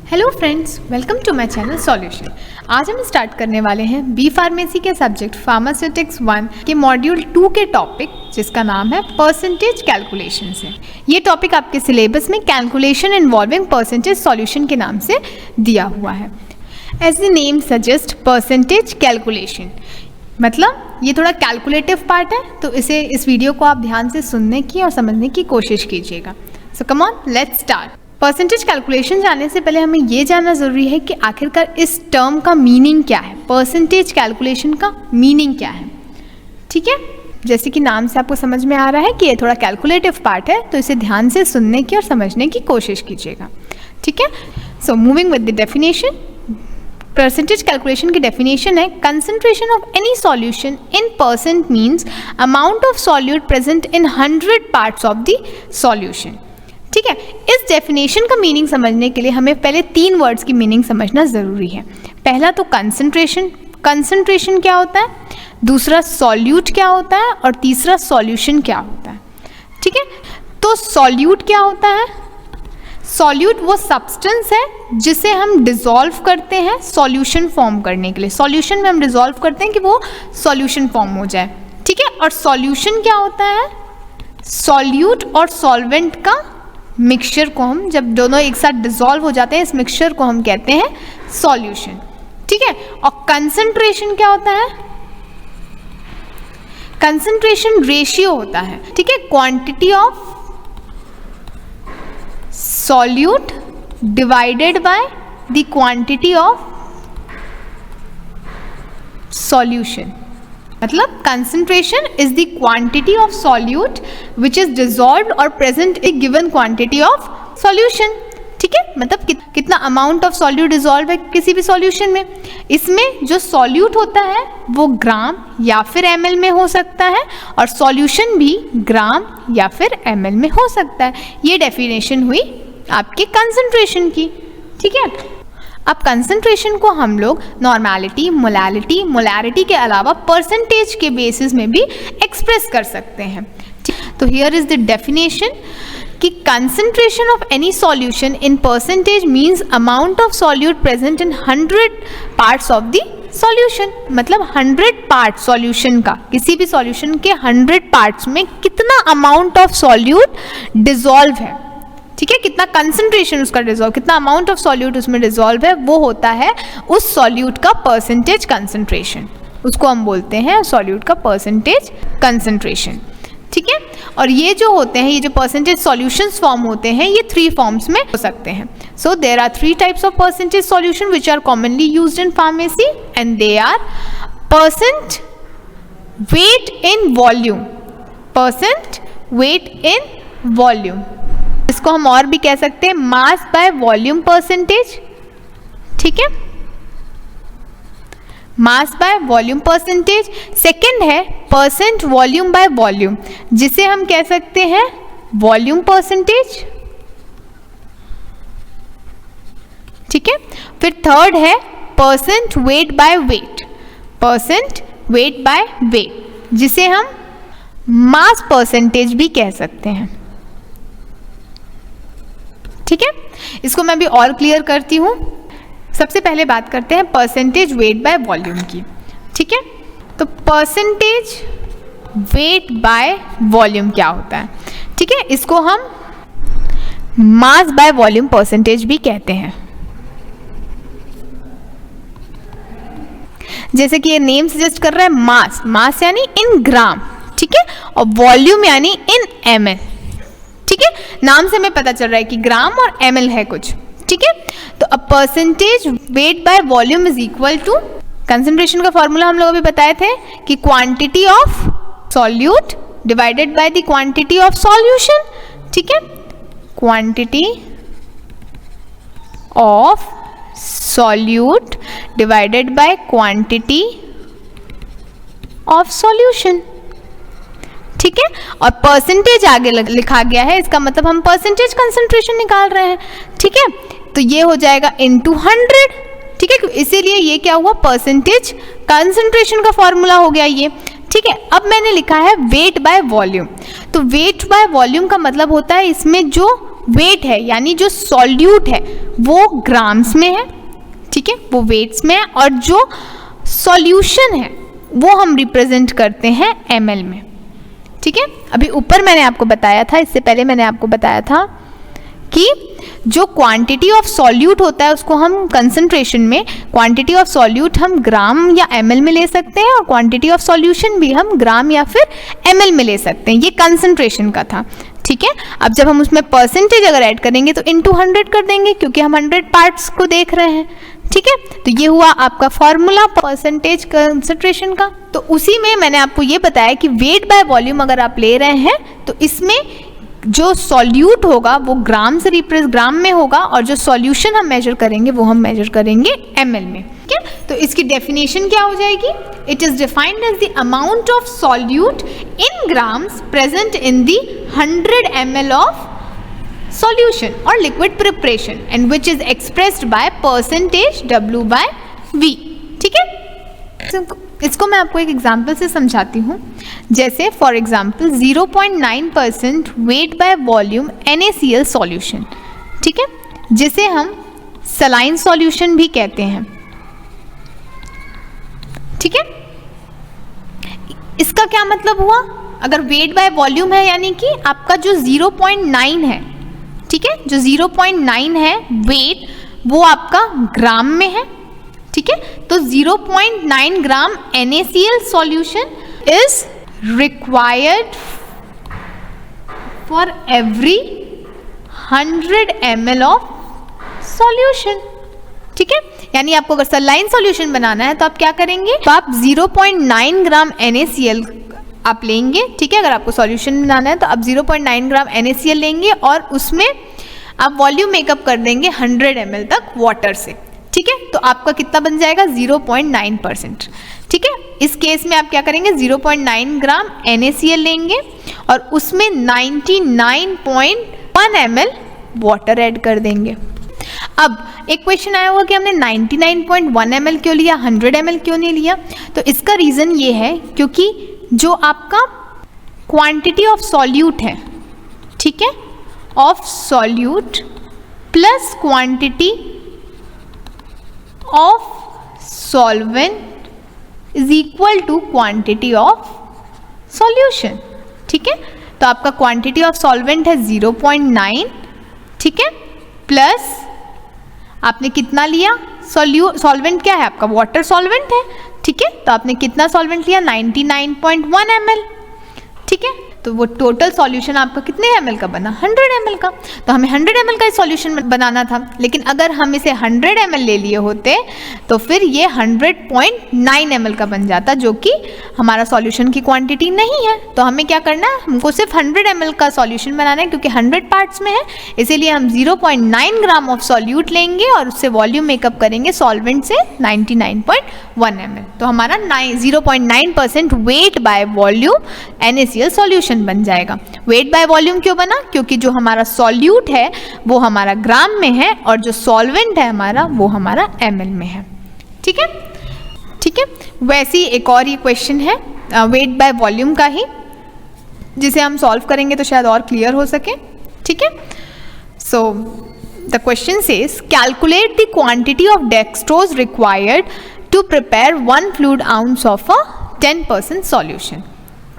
Hello friends, welcome to my channel solution. आज हम start करने वाले हैं बी फार्मेसी के सब्जेक्ट फार्मास्यूटिक्स 1 के मॉड्यूल 2 के टॉपिक, जिसका नाम है परसेंटेज कैलकुलेशन से। ये टॉपिक आपके सिलेबस में कैलकुलेशन इन्वॉल्विंग परसेंटेज सॉल्यूशन के नाम से दिया हुआ है। As the name suggest, percentage calculation मतलब ये थोड़ा कैलकुलेटिव पार्ट है, तो इस वीडियो को आप ध्यान से सुनने की और समझने की कोशिश कीजिएगा। So come on, let's start. Percentage calculation जानने से पहले हमें ये जानना ज़रूरी है कि आखिरकार इस टर्म का मीनिंग क्या है। परसेंटेज कैलकुलेशन का मीनिंग क्या है, ठीक है। जैसे कि नाम से आपको समझ में आ रहा है कि ये थोड़ा कैलकुलेटिव पार्ट है, तो इसे ध्यान से सुनने की और समझने की कोशिश कीजिएगा, ठीक है। So moving with the definition, percentage calculation की डेफिनेशन है concentration of any solution in percent means amount of solute present in 100 parts of the solution, ठीक है। इस डेफिनेशन का मीनिंग समझने के लिए हमें पहले 3 वर्ड्स की मीनिंग समझना ज़रूरी है। पहला तो कंसंट्रेशन, कंसंट्रेशन क्या होता है, दूसरा सॉल्यूट क्या होता है और तीसरा सॉल्यूशन क्या होता है, ठीक है। तो सॉल्यूट क्या होता है? सॉल्यूट वो सब्सटेंस है जिसे हम डिसॉल्व करते हैं सॉल्यूशन फॉर्म करने के लिए। सॉल्यूशन में हम डिसॉल्व करते हैं कि वो सॉल्यूशन फॉर्म हो जाए, ठीक है। और सॉल्यूशन क्या होता है? सॉल्यूट और सॉल्वेंट का मिक्सचर को हम, जब दोनों एक साथ डिसॉल्व हो जाते हैं, इस मिक्सचर को हम कहते हैं सॉल्यूशन, ठीक है। और कंसंट्रेशन क्या होता है? कंसंट्रेशन रेशियो होता है, ठीक है। Quantity of solute divided by the quantity of solution. मतलब concentration is the quantity of solute which is dissolved और present in given quantity of solution, ठीक है। मतलब कितना अमाउंट ऑफ सॉल्यूट डिसॉल्व है किसी भी सॉल्यूशन में। इसमें जो सॉल्यूट होता है वो ग्राम या फिर ml में हो सकता है, और सॉल्यूशन भी ग्राम या फिर ml में हो सकता है। ये डेफिनेशन हुई आपके कंसंट्रेशन की, ठीक है। अब कंसंट्रेशन को हम लोग नॉर्मेलिटी, मोलैलिटी, मोलैरिटी के अलावा परसेंटेज के बेसिस में भी एक्सप्रेस कर सकते हैं। तो हियर इज द डेफिनेशन कि concentration of any solution in percentage means amount of solute present in 100 parts of the solution. मतलब 100 पार्ट सॉल्यूशन का, किसी भी सॉल्यूशन के 100 पार्ट्स में कितना अमाउंट ऑफ सॉल्यूट डिसॉल्व है, ठीक है। कितना कंसंट्रेशन उसका डिसॉल्व, कितना अमाउंट ऑफ सॉल्यूट उसमें डिसॉल्व है, वो होता है उस सॉल्यूट का परसेंटेज कंसंट्रेशन। उसको हम बोलते हैं सॉल्यूट का परसेंटेज कंसंट्रेशन, ठीक है। और ये जो होते हैं, ये जो परसेंटेज सॉल्यूशंस फॉर्म होते हैं, ये 3 फॉर्म्स में हो सकते हैं। So there are 3 types of percentage solution which are commonly used in pharmacy, and they are percent weight in volume, percent weight in volume. इसको हम और भी कह सकते हैं मास बाय वॉल्यूम परसेंटेज, ठीक है, mass by volume percentage. Second है परसेंट वॉल्यूम बाय वॉल्यूम, जिसे हम कह सकते हैं वॉल्यूम परसेंटेज, ठीक है। फिर थर्ड है percent weight by wait, percent weight by wait, जिसे हम मास परसेंटेज भी कह सकते हैं, ठीक है। इसको मैं भी और क्लियर करती हूँ। सबसे पहले बात करते हैं परसेंटेज वेट बाय वॉल्यूम की, ठीक है। तो परसेंटेज वेट बाय वॉल्यूम क्या होता है, ठीक है। इसको हम मास बाय वॉल्यूम परसेंटेज भी कहते हैं। जैसे कि ये नेम सजेस्ट कर रहा है मास, मास यानी इन ग्राम, ठीक है, और वॉल्यूम यानी इन ml, ठीक है। नाम से हमें पता चल रहा है कि ग्राम और ml है कुछ, ठीक है। तो अब percentage weight by volume is equal to, concentration का फॉर्मूला हम लोग अभी बताए थे कि quantity of solute divided by the quantity of solution, ठीक है। Quantity of solute divided by quantity of solution, ठीक है। और परसेंटेज आगे लिखा गया है, इसका मतलब हम परसेंटेज कंसंट्रेशन निकाल रहे हैं, ठीक है। तो ये हो जाएगा इनटू 100, ठीक है। इसीलिए ये क्या हुआ, परसेंटेज कंसंट्रेशन का फॉर्मूला हो गया ये, ठीक है। अब मैंने लिखा है वेट बाय वॉल्यूम। तो वेट बाय वॉल्यूम का मतलब होता है इसमें जो वेट है यानी जो सॉल्यूट है वो ग्राम्स में है, ठीक है, वो वेट्स में है, और जो सॉल्यूशन है वो हम रिप्रेजेंट करते हैं ml में, ठीक है। अभी ऊपर मैंने आपको बताया था, इससे पहले मैंने आपको बताया था कि जो क्वांटिटी ऑफ सॉल्यूट होता है उसको हम कंसंट्रेशन में, क्वांटिटी ऑफ सॉल्यूट हम ग्राम या ml में ले सकते हैं, और क्वांटिटी ऑफ सॉल्यूशन भी हम ग्राम या फिर ml में ले सकते हैं। ये कंसंट्रेशन का था, ठीक है। अब जब हम उसमें परसेंटेज अगर ऐड करेंगे तो इनटू 100 कर देंगे, क्योंकि हम 100 पार्ट्स को देख रहे हैं, ठीक है। तो ये हुआ आपका फॉर्मूला परसेंटेज कंसंट्रेशन का। तो उसी में मैंने आपको ये बताया कि वेट बाय वॉल्यूम अगर आप ले रहे हैं तो इसमें जो सॉल्यूट होगा वो ग्राम से ग्राम में होगा, और जो सॉल्यूशन हम मेजर करेंगे वो हम मेजर करेंगे ml में, ठीक है। तो इसकी डेफिनेशन क्या हो जाएगी? It is defined as the amount of solute in grams present in the 100 ml ऑफ solution or liquid preparation and which is expressed by percentage W by V, ठीक है। इसको मैं आपको एक एग्जांपल से समझाती हूँ। जैसे for example 0.9% wait by volume NaCl solution, ठीक है, जिसे हम सलाइन सॉल्यूशन भी कहते हैं, ठीक है। इसका क्या मतलब हुआ? अगर वेट बाय वॉल्यूम है यानी कि आपका जो 0.9 है, ठीक है, जो 0.9 है वेट वो आपका ग्राम में है, ठीक है। तो 0.9 ग्राम NaCl solution is required for every 100 ml of solution, ठीक है। यानी आपको अगर सलाइन सॉल्यूशन बनाना है तो आप क्या करेंगे? तो आप 0.9 ग्राम NaCl आप लेंगे, ठीक है। अगर आपको सॉल्यूशन बनाना है तो आप 0.9 ग्राम NaCl लेंगे और उसमें आप वॉल्यूम मेकअप कर देंगे 100 ml तक वाटर से, ठीक है। तो आपका कितना बन जाएगा? 0.9%, ठीक है। इस केस में आप क्या करेंगे? 0.9 ग्राम NaCl लेंगे और उसमें 99.1 ml वाटर ऐड कर देंगे। अब एक क्वेश्चन आया होगा कि हमने 99.1 ml क्यों लिया, 100 ml क्यों नहीं लिया? तो इसका रीज़न ये है क्योंकि जो आपका क्वांटिटी ऑफ सॉल्यूट है, ठीक है, of solute plus quantity of solvent is equal to quantity of solution, ठीक है। तो आपका क्वांटिटी ऑफ सॉल्वेंट है 0.9, ठीक है, प्लस आपने कितना लिया? सॉल्वेंट क्या है आपका? वाटर सॉल्वेंट है, ठीक है। तो आपने कितना सॉल्वेंट लिया? 99.1 ml, ठीक है। तो वो टोटल सॉल्यूशन आपका कितने ml का बना? 100 ml का। तो हमें 100 ml का सॉल्यूशन बनाना था, लेकिन अगर हम इसे 100 ml ले लिए होते तो फिर ये 100.9 ml का बन जाता, जो कि हमारा सॉल्यूशन की क्वांटिटी नहीं है। तो हमें क्या करना है? हमको सिर्फ 100 ml का सॉल्यूशन बनाना है, क्योंकि 100 पार्ट्स में है, इसीलिए हम 0.9 ग्राम ऑफ सॉल्यूट लेंगे और उससे वॉल्यूम मेकअप करेंगे सॉल्वेंट से 99.1 ml। तो हमारा 0.9% wait by volume NaCl solution बन जाएगा। वेट बाय वॉल्यूम क्यों बना? क्योंकि जो हमारा सॉल्यूट है वो हमारा ग्राम में है और जो सॉल्वेंट है हमारा वो हमारा ml में है, ठीक है, ठीक है। वैसे ही एक और ये क्वेश्चन है वेट बाय वॉल्यूम का ही, जिसे हम सॉल्व करेंगे तो शायद और क्लियर हो सके, ठीक है। So the question says calculate the quantity of dextrose required to prepare 1 fluid ounce of a 10% solution,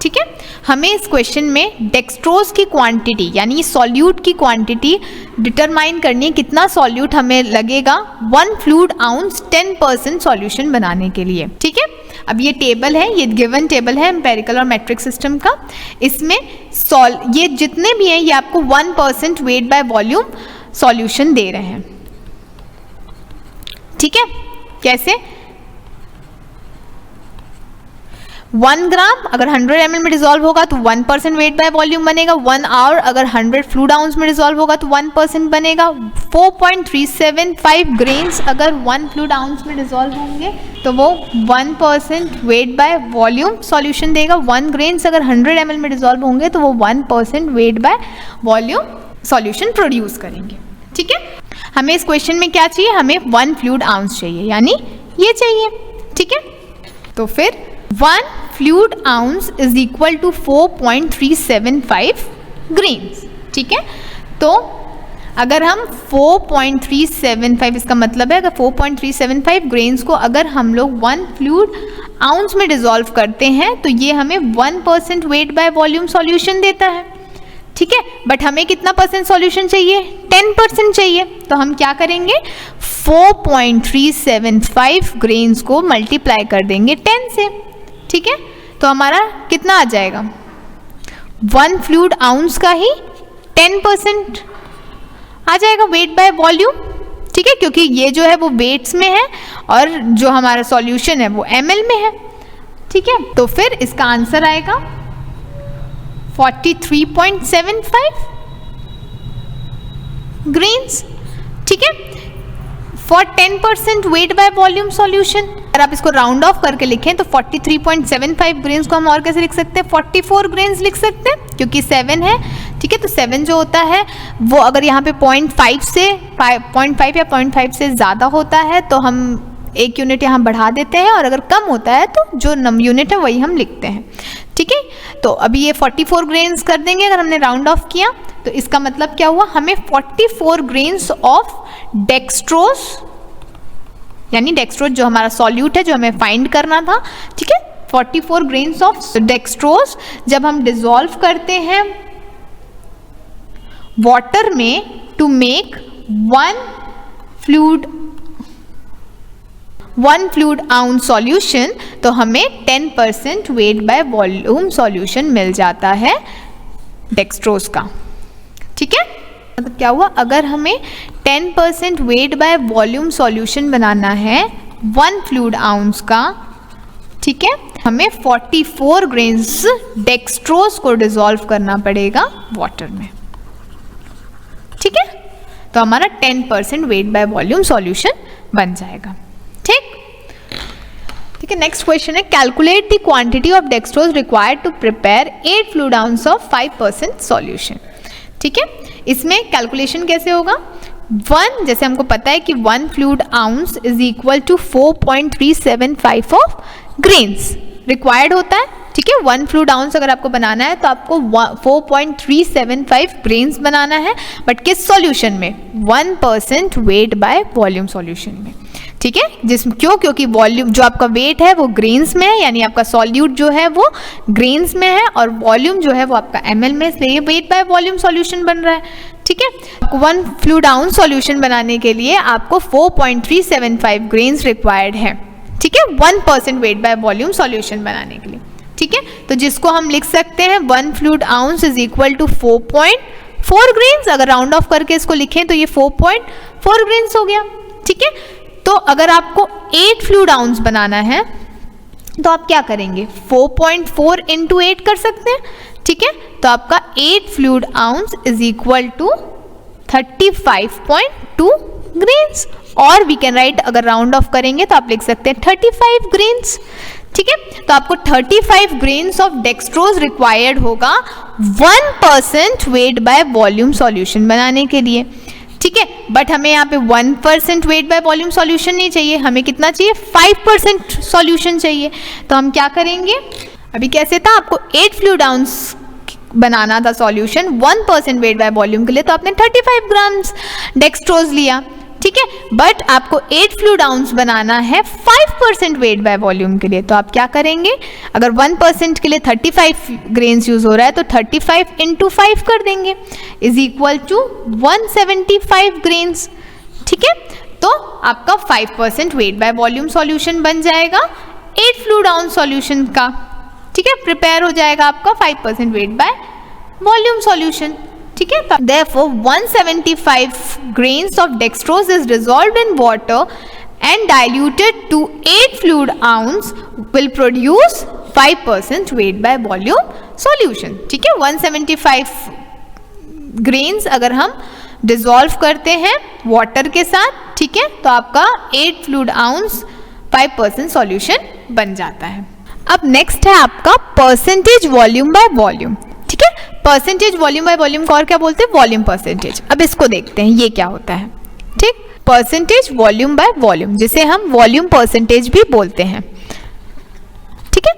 ठीक है। हमें इस क्वेश्चन में डेक्सट्रोज की क्वांटिटी यानी सॉल्यूट की क्वांटिटी डिटरमाइन करनी है, कितना सॉल्यूट हमें लगेगा 1 फ्लूइड आउंस 10% सॉल्यूशन बनाने के लिए, ठीक है। अब ये टेबल है, ये गिवन टेबल है एम्पेरिकल और मैट्रिक सिस्टम का। इसमें ये जितने भी हैं ये आपको 1% वेट बाय वॉल्यूम सॉल्यूशन दे रहे हैं, ठीक है। कैसे? 1 ग्राम अगर 100 ml में डिसॉल्व होगा तो 1% वेट बाय वॉल्यूम बनेगा। 1 आवर अगर 100 फ्लूइड आउंस में डिसॉल्व होगा तो 1% बनेगा। 4.375 ग्रेन्स अगर 1 फ्लूइड आउंस में डिसॉल्व होंगे तो वो 1% वेट बाय वॉल्यूम सॉल्यूशन देगा। 1 ग्रेन्स अगर 100 ml में डिसॉल्व होंगे तो वो 1% wait by volume solution produce करेंगे, ठीक है। हमें इस क्वेश्चन में क्या चाहिए? हमें 1 फ्लूइड आउंस चाहिए, यानी ये चाहिए, ठीक है। तो फिर 1 fluid ounce is equal to 4.375 grains, ठीक है। तो अगर हम 4.375, इसका मतलब है अगर 4.375 ग्रेन्स को अगर हम लोग 1 फ्लूइड आउंस में डिसॉल्व करते हैं तो ये हमें 1% वेट बाय वॉल्यूम सॉल्यूशन देता है, ठीक है। बट हमें कितना परसेंट सॉल्यूशन चाहिए? 10% चाहिए। तो हम क्या करेंगे, 4.375 ग्रेन्स को मल्टीप्लाई कर देंगे 10 से, ठीक है। तो हमारा कितना आ जाएगा, 1 फ्लूइड आउंस का ही 10% आ जाएगा वेट बाय वॉल्यूम, ठीक है, क्योंकि ये जो है वो वेट्स में है और जो हमारा सॉल्यूशन है वो ml में है, ठीक है। तो फिर इसका आंसर आएगा 43.75 ग्रेन्स, ठीक है, for 10% weight by volume solution. अगर आप इसको राउंड ऑफ करके लिखें तो 43.75 ग्रेन्स को हम और कैसे लिख सकते हैं, 44 ग्रेन्स लिख सकते हैं, क्योंकि 7 है, ठीक है। तो 7 जो होता है वो अगर यहाँ पे 0.5 से 0.5 या 0.5 से ज़्यादा होता है तो हम 1 यूनिट यहाँ बढ़ा देते हैं, और अगर कम होता है तो जो यूनिट है वही हम लिखते हैं, ठीक है। तो अभी ये 44 ग्रेन्स कर देंगे अगर हमने राउंड ऑफ किया, तो इसका मतलब क्या हुआ, हमें 44 ग्रेन्स ऑफ डेक्सट्रोज, यानी डेक्सट्रोज जो हमारा सॉल्यूट है जो हमें फाइंड करना था, ठीक है, 44 ग्रेन्स ऑफ डेक्सट्रोज जब हम डिसॉल्व करते हैं वाटर में to make 1 fluid ounce solution, तो हमें 10% वेट बाय वॉल्यूम सॉल्यूशन मिल जाता है डेक्सट्रोज का, ठीक है। मतलब क्या हुआ, अगर हमें 10% वेट बाय वॉल्यूम सॉल्यूशन बनाना है 1 फ्लूइड आउंस का, ठीक है, हमें 44 ग्रेन्स डेक्सट्रोज को डिसॉल्व करना पड़ेगा वाटर में, ठीक है। तो हमारा 10% वेट बाय वॉल्यूम सॉल्यूशन बन जाएगा, ठीक है। नेक्स्ट क्वेश्चन है, calculate the quantity of dextrose required to prepare 8 fluid ounce of 5% solution, ठीक है। इसमें कैलकुलेशन कैसे होगा, 1 जैसे हमको पता है कि 1 fluid ounce is equal to 4.375 of grains required होता है, ठीक है। 1 फ्लूइड आउंस अगर आपको बनाना है तो आपको 4.375 ग्रेन्स बनाना है, बट किस सॉल्यूशन में, 1% वेट बाय वॉल्यूम सॉल्यूशन में, ठीक है। क्योंकि वॉल्यूम जो आपका वेट है वो ग्रेन्स में है, यानी आपका सॉल्यूट जो है वो ग्रेन्स में है, और वॉल्यूम जो है वो आपका ml में, इसलिए वेट बाय वॉल्यूम सॉल्यूशन बन रहा है, ठीक है। 1 फ्लूइड आउंस सॉल्यूशन बनाने के लिए आपको 4.375 ग्रेन्स रिक्वायर्ड है, ठीक है, 1% वेट बाय वॉल्यूम सॉल्यूशन बनाने के लिए, ठीक है। तो जिसको हम लिख सकते हैं 1 fluid ounce is equal to 4.4 grains, अगर राउंड ऑफ करके इसको लिखें तो ये 4.4 ग्रेन्स हो गया, ठीक है। तो अगर आपको 8 फ्लूइड आउंस बनाना है तो आप क्या करेंगे, 4.4 इंटू 8 कर सकते हैं, ठीक है। तो आपका 8 fluid ounce is equal to 35.2 grains, और वी कैन राइट, अगर राउंड ऑफ करेंगे तो आप लिख सकते हैं 35 ग्रेन्स, ठीक है। तो आपको 35 ग्रेन्स ऑफ डेक्सट्रोज रिक्वायर्ड होगा 1% वेट बाय वॉल्यूम सॉल्यूशन बनाने के लिए, ठीक है। बट हमें यहाँ पे 1% वेट बाय वॉल्यूम सॉल्यूशन नहीं चाहिए, हमें कितना चाहिए, 5% सॉल्यूशन चाहिए। तो हम क्या करेंगे, अभी कैसे था, आपको 8 फ्लूइड आउंस बनाना था सॉल्यूशन 1% वेट बाय वॉल्यूम के लिए, तो आपने 35 ग्राम्स डेक्सट्रोज लिया, ठीक है। बट आपको 8 फ्लूइड आउंस बनाना है 5% वेट बाय वॉल्यूम के लिए, तो आप क्या करेंगे, अगर 1% के लिए 35 ग्रेन्स यूज हो रहा है तो 35 इंटू 5 कर देंगे, इज इक्वल टू 175 ग्रेन्स, ठीक है। तो आपका 5% वेट बाय वॉल्यूम सॉल्यूशन बन जाएगा 8 फ्लूइड आउंस सॉल्यूशन का, ठीक है, प्रिपेयर हो जाएगा आपका 5% वेट बाय वॉल्यूम सॉल्यूशन, ठीक है। Therefore 175 grains of dextrose is dissolved in water and diluted to 8 fluid ounce will produce 5% weight by volume solution, ठीक है। 175 grains अगर हम डिसॉल्व करते हैं वाटर के साथ, ठीक है, तो आपका 8 फ्लूइड आउंस 5% सॉल्यूशन बन जाता है। अब नेक्स्ट है आपका परसेंटेज वॉल्यूम बाय वॉल्यूम, ठीक है। परसेंटेज वॉल्यूम बाय वॉल्यूम को और क्या बोलते हैं, वॉल्यूम परसेंटेज। अब इसको देखते हैं ये क्या होता है, ठीक। परसेंटेज वॉल्यूम बाय वॉल्यूम, जिसे हम वॉल्यूम परसेंटेज भी बोलते हैं, ठीक है।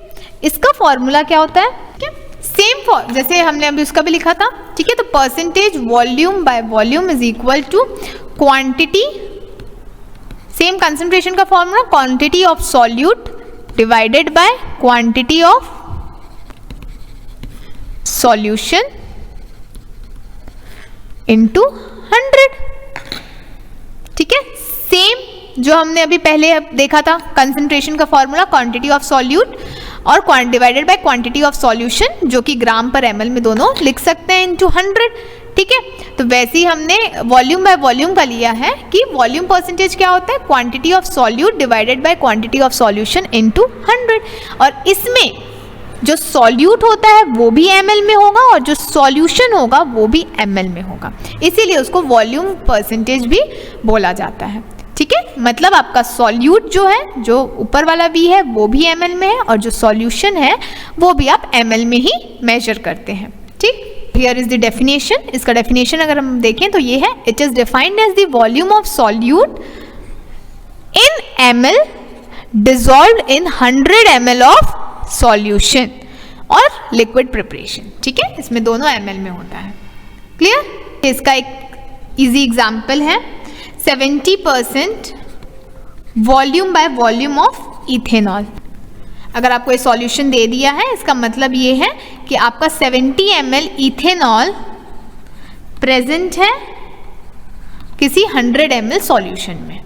इसका फॉर्मूला क्या होता है, सेम जैसे हमने अभी उसका भी लिखा था, ठीक है। तो percentage volume by volume is equal to quantity, same concentration का formula, quantity of solute divided by quantity of solution into 100, ठीक है। सेम जो हमने अभी पहले देखा था कंसंट्रेशन का फॉर्मूला, क्वांटिटी ऑफ सॉल्यूट और divided by quantity of solution, जो कि ग्राम पर ml में दोनों लिख सकते हैं, इनटू 100, ठीक है। तो वैसे ही हमने वॉल्यूम बाय वॉल्यूम का लिया है कि वॉल्यूम परसेंटेज क्या होता है, quantity of solute divided by quantity of solution into 100, और इसमें जो सॉल्यूट होता है वो भी ml में होगा और जो सॉल्यूशन होगा वो भी ml में होगा, इसीलिए उसको वॉल्यूम परसेंटेज भी बोला जाता है, ठीक है। मतलब आपका सॉल्यूट जो है, जो ऊपर वाला V है वो भी ml में है और जो सॉल्यूशन है वो भी आप ml में ही मेजर करते हैं, ठीक। हियर इज द डेफिनेशन, इसका डेफिनेशन अगर हम देखें तो ये है, it is defined as the volume of solute in ml dissolved in 100 ml of solution और लिक्विड प्रिपरेशन, ठीक है। इसमें दोनों ml में होता है, क्लियर। इसका एक इजी एग्जांपल है 70% volume by volume of ethanol. अगर आपको ये सॉल्यूशन दे दिया है, इसका मतलब ये है कि आपका 70 ml इथेनॉल प्रेजेंट है किसी 100 ml सॉल्यूशन में,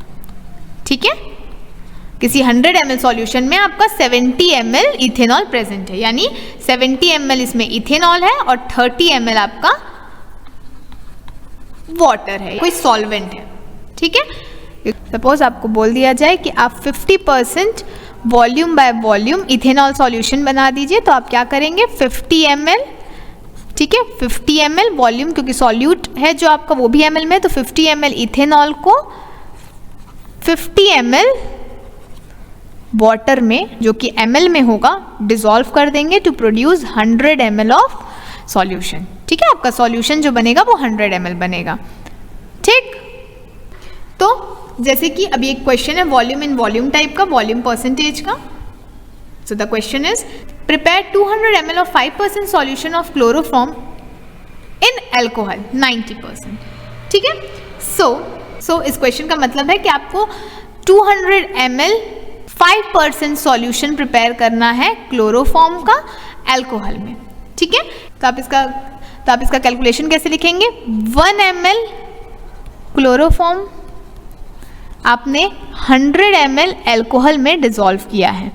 ठीक है। किसी 100 ml सॉल्यूशन में आपका 70 ml इथेनॉल प्रेजेंट है, यानी 70 ml इसमें इथेनॉल है और 30 ml आपका वाटर है, कोई सॉल्वेंट है, ठीक है। सपोज आपको बोल दिया जाए कि आप 50% volume by volume ethanol solution बना दीजिए, तो आप क्या करेंगे, 50 ml, ठीक है, 50 ml वॉल्यूम, क्योंकि सॉल्यूट है जो आपका वो भी ml में, तो 50 ml इथेनॉल को 50 ml वाटर में, जो कि ml में होगा, डिसॉल्व कर देंगे to produce 100 ml of solution, ठीक है। आपका सॉल्यूशन जो बनेगा वो 100 ml बनेगा, ठीक। तो जैसे कि अभी एक क्वेश्चन है वॉल्यूम इन वॉल्यूम टाइप का, वॉल्यूम परसेंटेज का। सो the question is prepare 200 ml of 5% solution of chloroform in alcohol 90%, ठीक है। सो इस क्वेश्चन का मतलब है कि आपको 200 ml 5% सॉल्यूशन प्रिपेयर करना है क्लोरोफॉर्म का अल्कोहल में, ठीक है। तो आप इसका कैलकुलेशन कैसे लिखेंगे, 1 ml क्लोरोफॉर्म आपने 100 ml अल्कोहल में डिसॉल्व किया है,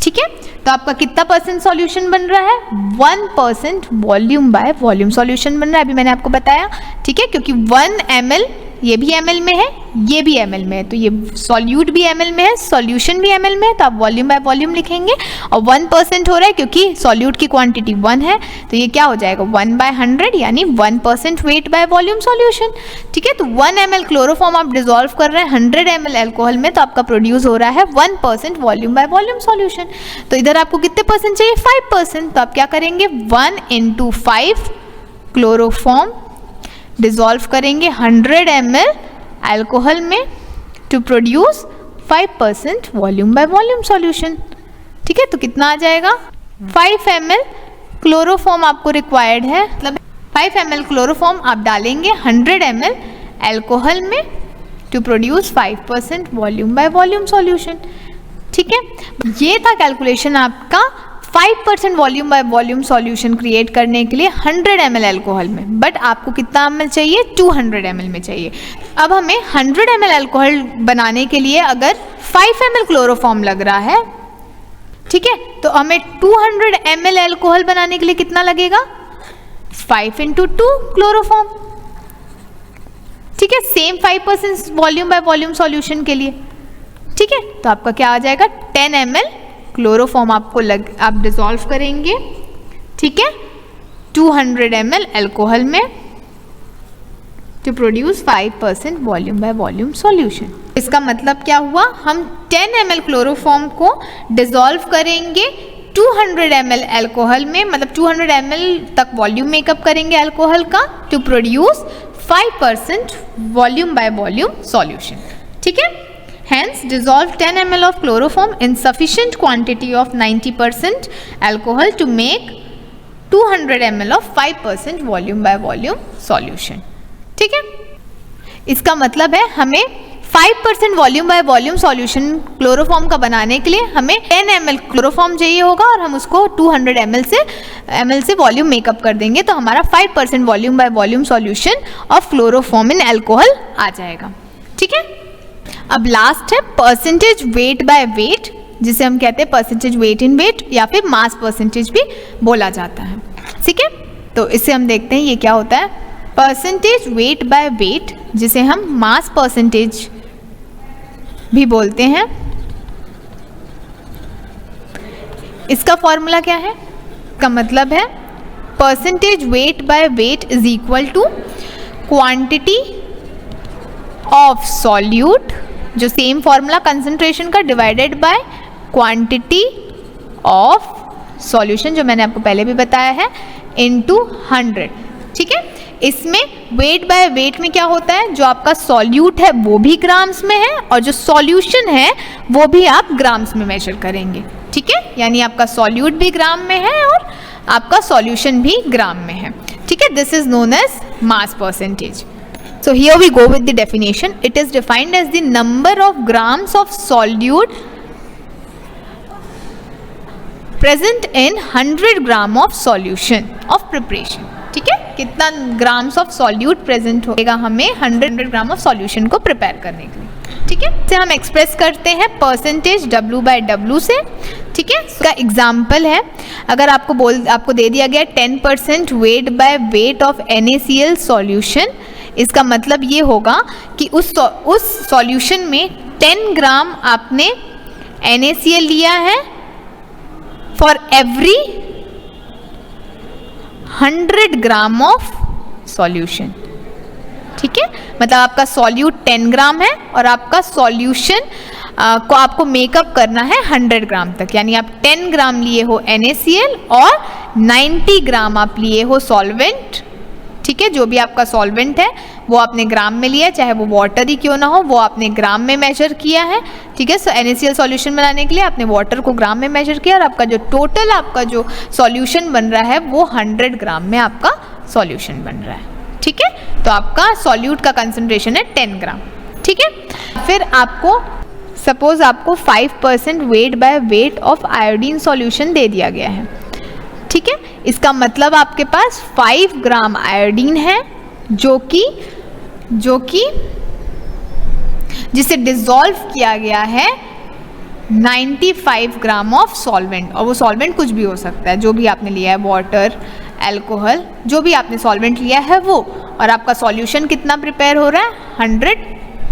ठीक है। तो आपका कितना परसेंट सॉल्यूशन बन रहा है, 1% वॉल्यूम बाय वॉल्यूम सॉल्यूशन बन रहा है, अभी मैंने आपको बताया, ठीक है। क्योंकि 1 ml ये भी ml में है, ये भी ml में है, तो ये सॉल्यूट भी ml में है, सॉल्यूशन भी ml में है, तो आप वॉल्यूम बाय वॉल्यूम लिखेंगे। और 1% हो रहा है क्योंकि सॉल्यूट की क्वांटिटी 1 है, तो ये क्या हो जाएगा, 1/100, यानी 1% वेट बाय वॉल्यूम सॉल्यूशन, ठीक है। तो 1 ml क्लोरोफॉर्म आप डिसॉल्व कर रहे हैं 100 ml अल्कोहल में, तो आपका प्रोड्यूस हो रहा है 1% वॉल्यूम बाय वॉल्यूम सॉल्यूशन। तो इधर आपको कितने परसेंट चाहिए, 5%, तो आप क्या करेंगे, 1 × 5 क्लोरोफॉर्म डिसॉल्व करेंगे 100 ml अल्कोहल में to produce 5% volume by volume solution, ठीक है। तो कितना आ जाएगा, 5 ml क्लोरोफॉर्म आपको रिक्वायर्ड है, मतलब 5 ml क्लोरोफॉर्म आप डालेंगे 100 ml अल्कोहल में to produce 5% volume by volume solution, ठीक है। ये था कैलकुलेशन आपका 5% volume by volume solution create करने के लिए 100 ml अल्कोहल में, बट आपको कितना ml चाहिए, 200 ml में चाहिए। अब हमें 100 ml अल्कोहल बनाने के लिए अगर 5 ml क्लोरोफॉर्म लग रहा है, ठीक है, तो हमें 200 ml अल्कोहल बनाने के लिए कितना लगेगा, 5 × 2 क्लोरोफॉर्म, ठीक है। Same 5% volume by volume solution के लिए, ठीक है। तो आपका क्या आ जाएगा, 10 ml क्लोरोफॉर्म आपको आप डिसॉल्व करेंगे, ठीक है, 200 ml अल्कोहल में to produce 5% volume by volume solution. इसका मतलब क्या हुआ, हम 10 ml क्लोरोफॉर्म को डिसॉल्व करेंगे 200 ml अल्कोहल में, मतलब 200 ml तक वॉल्यूम मेकअप करेंगे अल्कोहल का to produce 5% volume by volume solution, ठीक है। Hence, dissolve 10 ml of chloroform in sufficient quantity of 90% alcohol to make 200 ml of 5% volume by volume solution. ठीक है, इसका मतलब है हमें 5% volume by volume solution chloroform का बनाने के लिए हमें 10 ml क्लोरोफॉर्म चाहिए होगा और हम उसको 200 ml से वॉल्यूम मेकअप कर देंगे तो हमारा 5% volume by volume solution of chloroform in alcohol आ जाएगा। ठीक है, अब लास्ट है परसेंटेज वेट बाय वेट, जिसे हम कहते हैं परसेंटेज वेट इन वेट या फिर मास परसेंटेज भी बोला जाता है। ठीक है, तो इससे हम देखते हैं ये क्या होता है। परसेंटेज वेट बाय वेट, जिसे हम मास परसेंटेज भी बोलते हैं, इसका फॉर्मूला क्या है? का मतलब है percentage weight by weight is equal to quantity of solute, जो सेम फॉर्मूला कंसंट्रेशन का, divided by quantity of solution, जो मैंने आपको पहले भी बताया है, इनटू 100। ठीक है, इसमें वेट बाय वेट में क्या होता है, जो आपका सॉल्यूट है वो भी ग्राम्स में है और जो सॉल्यूशन है वो भी आप ग्राम्स में मेजर करेंगे। ठीक है, यानी आपका सॉल्यूट भी ग्राम में है और आपका सॉल्यूशन भी ग्राम में है। ठीक है, this is known as mass percentage. So here we go with the definition. It is defined as the number of grams of solute present in 100 gram of solution of preparation. ठीक है, कितना grams of solute present होगा हमें 100 gram of solution को prepare करने के लिए। ठीक है, इसे हम एक्सप्रेस करते हैं परसेंटेज W बाय W से। ठीक है, इसका एग्जाम्पल है, अगर आपको दे दिया गया 10% weight by weight of NaCl solution, इसका मतलब ये होगा कि उस सॉल्यूशन में 10 ग्राम आपने NaCl लिया है for every 100 gram of solution. ठीक है, मतलब आपका सॉल्यूट 10 ग्राम है और आपका सॉल्यूशन को आपको मेकअप करना है 100 ग्राम तक, यानी आप 10 ग्राम लिए हो NaCl और 90 ग्राम आप लिए हो सॉल्वेंट। ठीक है, जो भी आपका सॉल्वेंट है वो आपने ग्राम में लिया है, चाहे वो वाटर ही क्यों ना हो, वो आपने ग्राम में मेजर किया है। ठीक है, सो NaCl सॉल्यूशन बनाने के लिए आपने वाटर को ग्राम में मेजर किया और आपका जो टोटल आपका जो सॉल्यूशन बन रहा है वो 100 ग्राम में आपका सॉल्यूशन बन रहा है। ठीक है, तो आपका सॉल्यूट का कंसंट्रेशन है 10 ग्राम। ठीक है, फिर आपको सपोज आपको 5% weight by weight of iodine solution दे दिया गया है। ठीक है, इसका मतलब आपके पास 5 ग्राम आयोडीन है जो कि जिसे डिसॉल्व किया गया है 95 ग्राम ऑफ सॉल्वेंट, और वो सॉल्वेंट कुछ भी हो सकता है, जो भी आपने लिया है, वाटर, अल्कोहल, जो भी आपने सॉल्वेंट लिया है वो, और आपका सॉल्यूशन कितना प्रिपेयर हो रहा है 100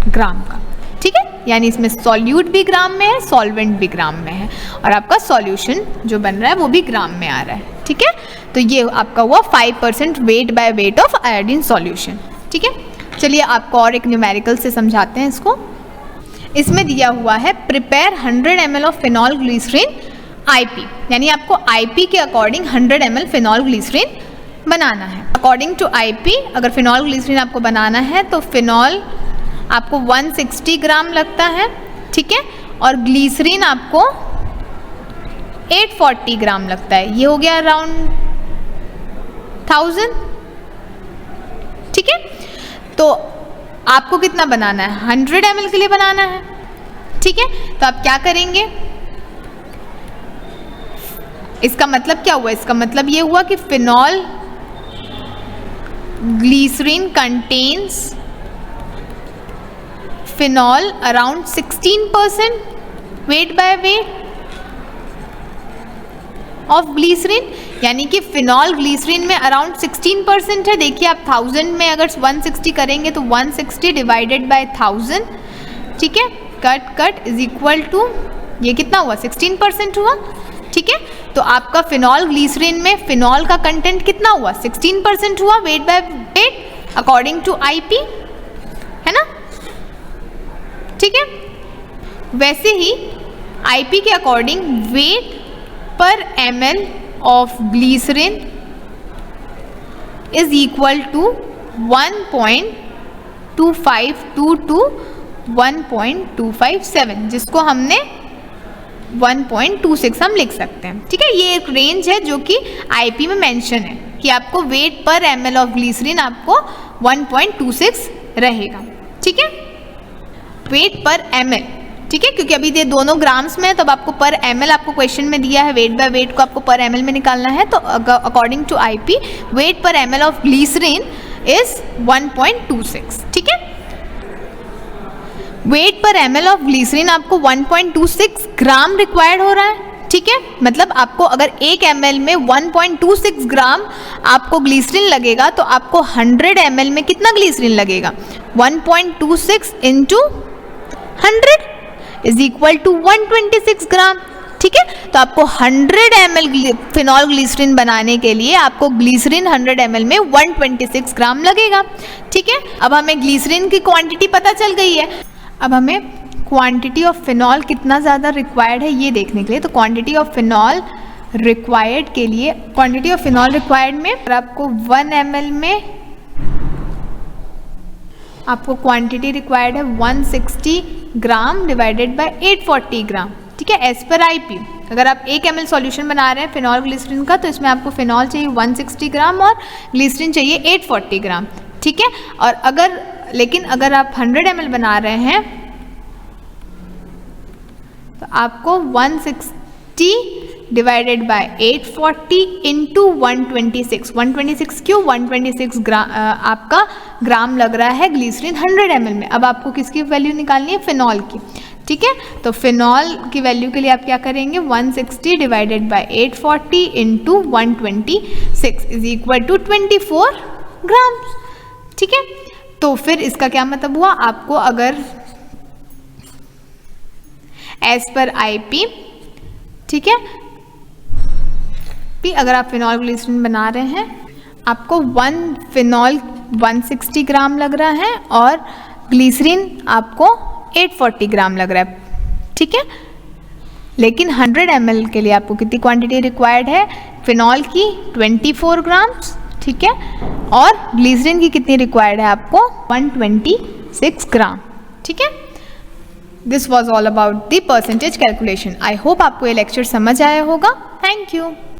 ग्राम का। ठीक है, यानी इसमें सॉल्यूट भी ग्राम में है, सॉल्वेंट भी ग्राम में है और आपका सॉल्यूशन जो बन रहा है वो भी ग्राम में आ रहा है। ठीक है, तो ये आपका हुआ 5% weight by weight of iodine solution. ठीक है, चलिए आपको और एक न्यूमेरिकल से समझाते हैं इसको। इसमें दिया हुआ है prepare 100 ml of phenol glycerin IP, यानी आपको IP के अकॉर्डिंग 100 ml फिनॉल ग्लिसरीन बनाना है। अकॉर्डिंग टू IP अगर फिनॉल ग्लिसरीन आपको बनाना है तो फिनॉल आपको 160 ग्राम लगता है। ठीक है, और ग्लिसरीन आपको 840 ग्राम लगता है, ये हो गया अराउंड 1000। ठीक है, तो आपको कितना बनाना है 100 ml के लिए बनाना है। ठीक है, तो आप क्या करेंगे, इसका मतलब क्या हुआ, इसका मतलब ये हुआ कि phenol glycerin contains phenol around 16% weight by weight of glycerin, यानी कि फिनॉल ग्लिसरीन में अराउंड 16% है। देखिए आप 1000 में अगर 160 करेंगे तो 160 डिवाइडेड बाय 1000, ठीक है, कट इज इक्वल टू, ये कितना हुआ 16% हुआ। ठीक है, तो आपका फिनॉल ग्लिसरीन में फिनॉल का कंटेंट कितना हुआ 16% हुआ weight by weight according to IP, है ना। ठीक है, वैसे ही IP के according weight per ml of glycerin is equal to 1.2522 1.257, जिसको हमने 1.26 हम लिख सकते हैं। ठीक है, ये एक रेंज है जो कि आईपी में मेंशन है कि आपको wait per ml of glycerine आपको 1.26 रहेगा। ठीक है, वेट पर ml, ठीक है, क्योंकि अभी ये दोनों ग्राम्स में है, तब आपको पर ml आपको क्वेश्चन में दिया है, वेट बाय वेट को आपको पर ml में निकालना है। तो according to IP wait per ml of glycerin is 1.26। ठीक है, wait per ml of glycerine आपको 1.26 ग्राम रिक्वायर्ड हो रहा है। ठीक है, मतलब आपको अगर 1 ml में 1.26 ग्राम आपको ग्लिसरीन लगेगा तो आपको 100 ml में कितना ग्लिसरीन लगेगा, 1.26 इंटू 100 इज इक्वल टू 126 ग्राम। ठीक है, तो आपको 100 ml फिनॉल ग्लिसरीन बनाने के लिए आपको ग्लिसरीन 100 ml में 126 ग्राम लगेगा। ठीक है, अब हमें ग्लिसरीन की क्वांटिटी पता चल गई है। अब हमें क्वांटिटी ऑफ फिनॉल कितना ज़्यादा रिक्वायर्ड है ये देखने के लिए, तो क्वांटिटी ऑफ फिनॉल रिक्वायर्ड के लिए, क्वांटिटी ऑफ फिनॉल रिक्वायर्ड में आपको 1 ml में आपको क्वांटिटी रिक्वायर्ड है 160 ग्राम डिवाइडेड बाय 840 ग्राम। ठीक है, एज पर आईपी अगर आप 1 ml सॉल्यूशन बना रहे हैं फिनॉल ग्लिसरीन का, तो इसमें आपको फिनॉल चाहिए 160 ग्राम और ग्लिसरीन चाहिए 840 ग्राम। ठीक है, और लेकिन अगर आप 100 ml बना रहे हैं तो आपको 160 डिवाइडेड बाय 840 इंटू 126 क्यों 126 ग्राम आपका ग्राम लग रहा है ग्लिसरीन 100 ml में। अब आपको किसकी वैल्यू निकालनी है, फिनॉल की। ठीक है, तो फिनॉल की वैल्यू के लिए आप क्या करेंगे, 160 divided by 840 into 126 is equal to 24 gram. ठीक है, तो फिर इसका क्या मतलब हुआ, आपको अगर एज पर आईपी, ठीक है, अगर आप फिनॉल ग्लिसरीन बना रहे हैं आपको 1 फिनॉल 160 ग्राम लग रहा है और ग्लिसरीन आपको 840 ग्राम लग रहा है। ठीक है, लेकिन 100 ml के लिए आपको कितनी क्वांटिटी रिक्वायर्ड है, फिनॉल की 24 ग्राम्स। ठीक है, और ग्लिसरीन की कितनी रिक्वायर्ड है आपको 126 ग्राम। ठीक है, this was all about the percentage calculation. I hope आपको ये लेक्चर समझ आया होगा। Thank you.